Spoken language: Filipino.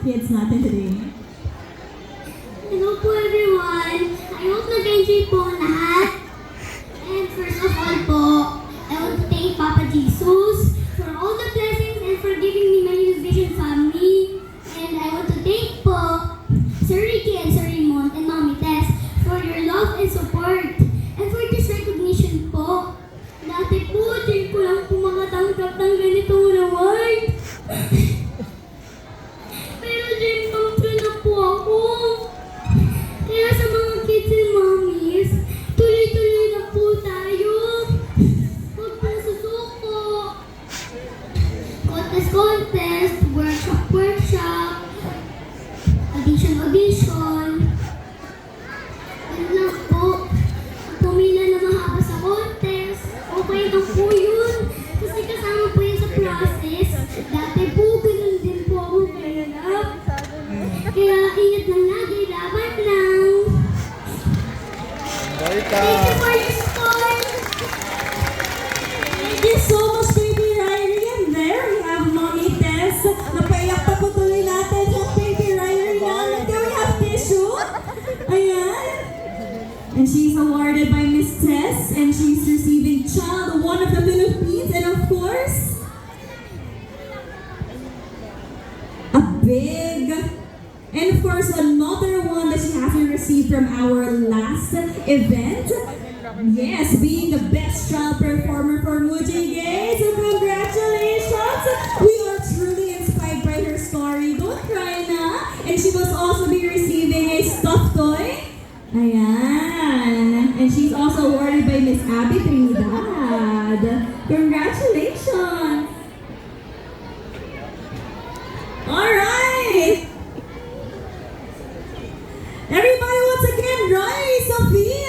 kids natin today? Hello po everyone! I hope nag-enjoy po ang lahat. And first of all po, I want to thank Papa Jesus for all the blessings and for giving me my News Vision family. And I want to thank po Sir Ricky and Sir Raymond and Mommy Tess for your love and support. And for this recognition po, dati po, din ko lang po makatanggap ng ganitong reward. Pero dream come true na po ako. Kaya sa mga kids and mommies, tuloy-tuloy na po tayo. Huwag po susuko. Contest, workshop, audition. Yan lang po. Pumila na mahaba sa contest. Okay lang po yun. Kasi kasama po yun sa process. Dati po, ganun din po ako ganap. Kaya ingat lang lagi, laban lang. Thank you for your support. Thank you so much, Baby Riley. And there we have Mommy Tess. Napaiyak pa po tuloy natin sa Baby Riley na. And there we have tissue. Ayan. And she's awarded by Miss Tess. And she's receiving Child One of the Philippines. And of course, a big, and of course, another one that she hasn't received from our last event. Yes, being the best child performer for Muji Gay. So congratulations! We are truly inspired by her story. Don't cry na. And she will also be receiving a stuffed toy. Ayan. And she's also awarded by Miss Abby Trinidad. Congratulations! Alright! Everybody once again, rise, Sophie!